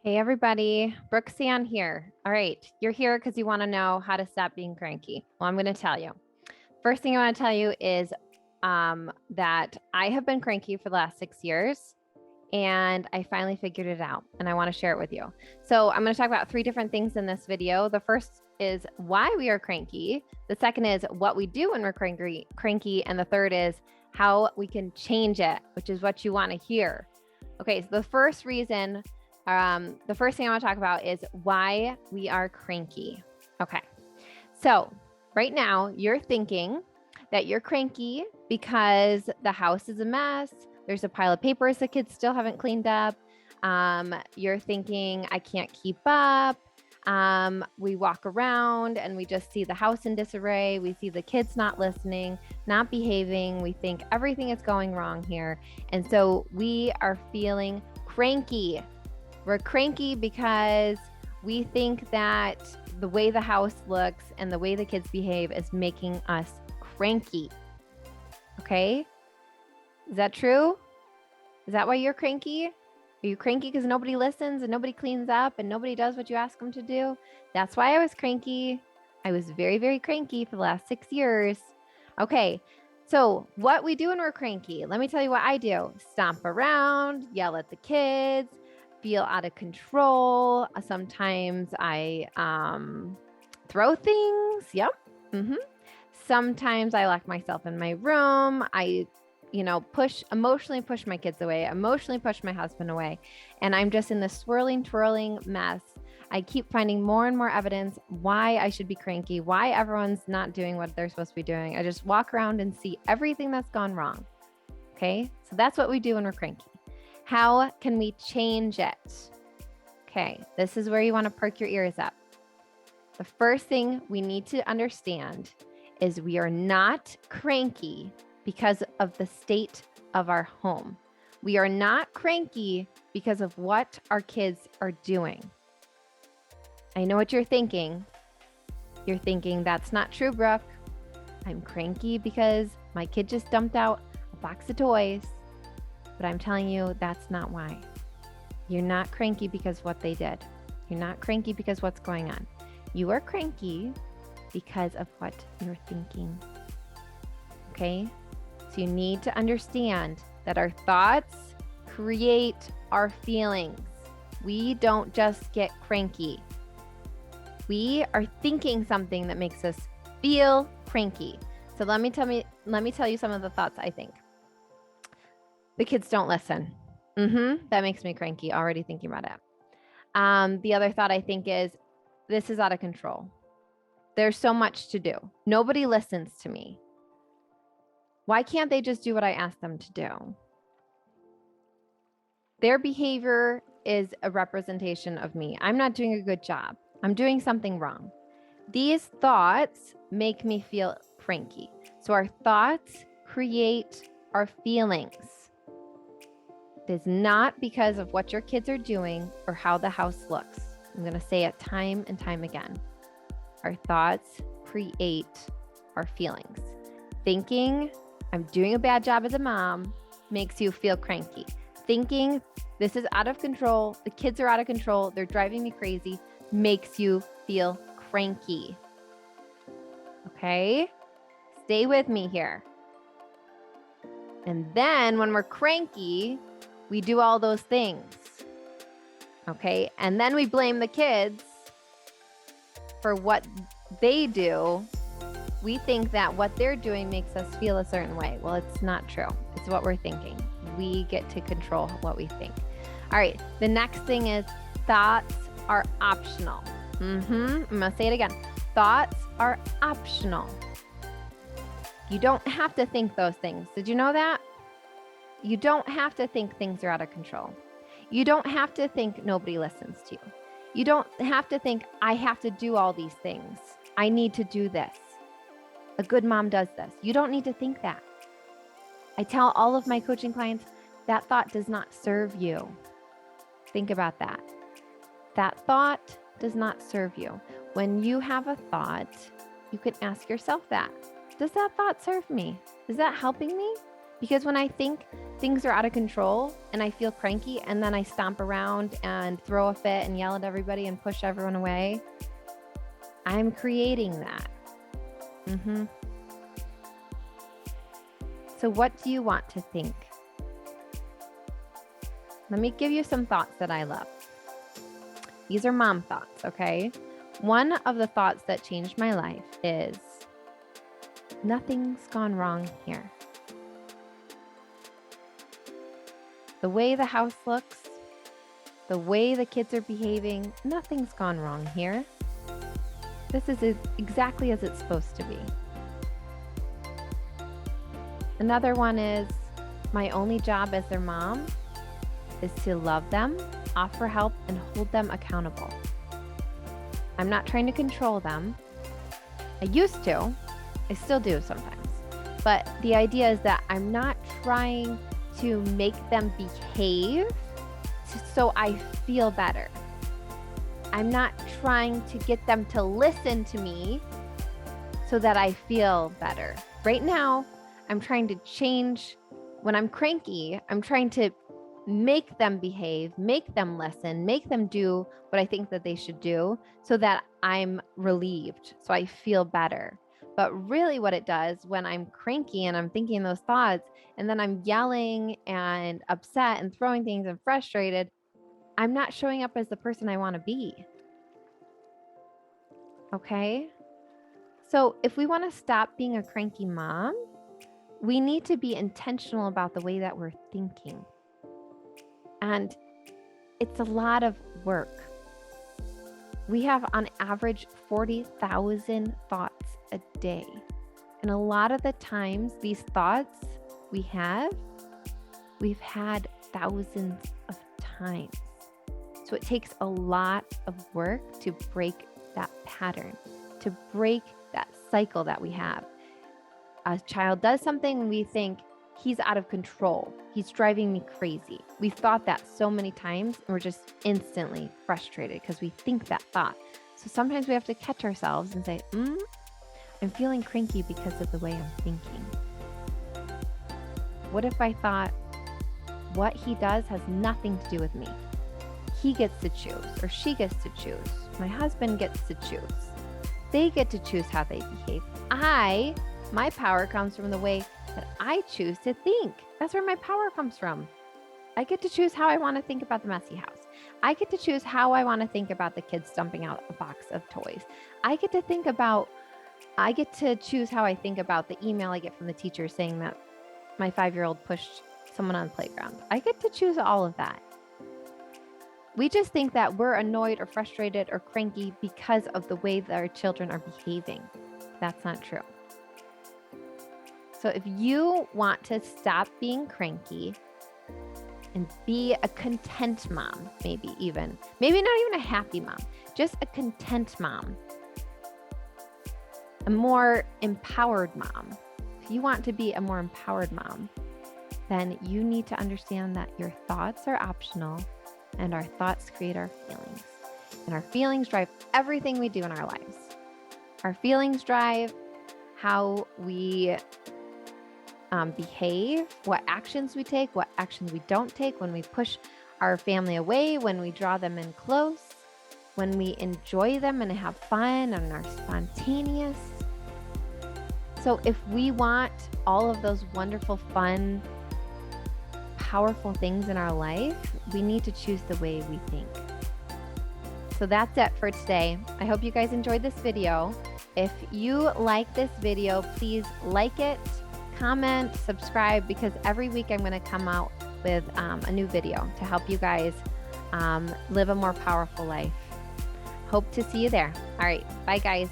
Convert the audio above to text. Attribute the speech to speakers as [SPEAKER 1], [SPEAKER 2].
[SPEAKER 1] Hey everybody, Brooke Sann here. All right, you're here because you want to know how to stop being cranky. Well, I'm going to tell you. First thing I want to tell you is that I have been cranky for the last 6 years and I finally figured it out and I want to share it with you. So I'm going to talk about 3 different things in this video. The first is why we are cranky. The second is what we do when we're cranky. And the third is how we can change it, which is what you want to hear. Okay, so the first thing I want to talk about is why we are cranky. Okay, so right now you're thinking that you're cranky because the house is a mess. There's a pile of papers the kids still haven't cleaned up. You're thinking, I can't keep up. We walk around and we just see the house in disarray. We see the kids not listening, not behaving. We think everything is going wrong here. And so we are feeling cranky. We're cranky because we think that the way the house looks and the way the kids behave is making us cranky. Okay? Is that true? Is that why you're cranky? Are you cranky because nobody listens and nobody cleans up and nobody does what you ask them to do? That's why I was cranky. I was very, very cranky for the last 6 years. Okay, so what we do when we're cranky, let me tell you what I do. Stomp around, yell at the kids, feel out of control. Sometimes I throw things. Yep. Sometimes I lock myself in my room. I emotionally push my kids away, emotionally push my husband away. And I'm just in this swirling, twirling mess. I keep finding more and more evidence why I should be cranky, why everyone's not doing what they're supposed to be doing. I just walk around and see everything that's gone wrong. Okay, so that's what we do when we're cranky. How can we change it? Okay, this is where you want to perk your ears up. The first thing we need to understand is we are not cranky because of the state of our home. We are not cranky because of what our kids are doing. I know what you're thinking. You're thinking, that's not true, Brooke. I'm cranky because my kid just dumped out a box of toys. But I'm telling you, that's not why. You're not cranky because what they did. You're not cranky because what's going on. You are cranky because of what you're thinking. Okay? So you need to understand that our thoughts create our feelings. We don't just get cranky. We are thinking something that makes us feel cranky. So let me tell you some of the thoughts I think. The kids don't listen. That makes me cranky already thinking about it. The other thought I think is, this is out of control. There's so much to do. Nobody listens to me. Why can't they just do what I ask them to do? Their behavior is a representation of me. I'm not doing a good job. I'm doing something wrong. These thoughts make me feel cranky. So our thoughts create our feelings. It is not because of what your kids are doing or how the house looks. I'm going to say it time and time again. Our thoughts create our feelings. Thinking I'm doing a bad job as a mom makes you feel cranky. Thinking this is out of control, the kids are out of control, they're driving me crazy, makes you feel cranky. Okay? Stay with me here. And then when we're cranky, we do all those things. Okay? And then we blame the kids for what they do. We think that what they're doing makes us feel a certain way. Well, it's not true. It's what we're thinking. We get to control what we think. All right. The next thing is thoughts are optional. I'm going to say it again. Thoughts are optional. You don't have to think those things. Did you know that? You don't have to think things are out of control. You don't have to think nobody listens to you. You don't have to think I have to do all these things. I need to do this. A good mom does this. You don't need to think that. I tell all of my coaching clients that thought does not serve you. Think about that. That thought does not serve you. When you have a thought, you can ask yourself that. Does that thought serve me? Is that helping me? Because when I think things are out of control and I feel cranky and then I stomp around and throw a fit and yell at everybody and push everyone away, I'm creating that. So what do you want to think? Let me give you some thoughts that I love. These are mom thoughts, okay? One of the thoughts that changed my life is, nothing's gone wrong here. The way the house looks, the way the kids are behaving, nothing's gone wrong here. This is exactly as it's supposed to be. Another one is, my only job as their mom is to love them, offer help, and hold them accountable. I'm not trying to control them. I used to. I still do sometimes. But the idea is that I'm not trying to make them behave so I feel better. I'm not trying to get them to listen to me so that I feel better. Right now, I'm trying to change. When I'm cranky, I'm trying to make them behave, make them listen, make them do what I think that they should do so that I'm relieved, so I feel better. But really what it does when I'm cranky and I'm thinking those thoughts and then I'm yelling and upset and throwing things and frustrated, I'm not showing up as the person I want to be. Okay? So if we want to stop being a cranky mom, we need to be intentional about the way that we're thinking. And it's a lot of work. We have on average 40,000 thoughts a day. And a lot of the times these thoughts we've had thousands of times. So it takes a lot of work to break that pattern, to break that cycle that we have. A child does something and we think, he's out of control. He's driving me crazy. We've thought that so many times and we're just instantly frustrated because we think that thought. So sometimes we have to catch ourselves and say, I'm feeling cranky because of the way I'm thinking. What if I thought, what he does has nothing to do with me? He gets to choose or she gets to choose. My husband gets to choose. They get to choose how they behave. My power comes from the way that I choose to think. That's where my power comes from. I get to choose how I want to think about the messy house. I get to choose how I want to think about the kids dumping out a box of toys. I get to choose how I think about the email I get from the teacher saying that my 5-year-old pushed someone on the playground. I get to choose all of that. We just think that we're annoyed or frustrated or cranky because of the way that our children are behaving. That's not true. So if you want to stop being cranky and be a content mom, maybe not even a happy mom, just a content mom, a more empowered mom. If you want to be a more empowered mom, then you need to understand that your thoughts are optional and our thoughts create our feelings. And our feelings drive everything we do in our lives. Our feelings drive how we behave, what actions we take, what actions we don't take, when we push our family away, when we draw them in close, when we enjoy them and have fun and are spontaneous. So if we want all of those wonderful, fun, powerful things in our life, we need to choose the way we think. So that's it for today. I hope you guys enjoyed this video. If you like this video, please like it, comment, subscribe, because every week I'm going to come out with a new video to help you guys live a more powerful life. Hope to see you there. All right. Bye, guys.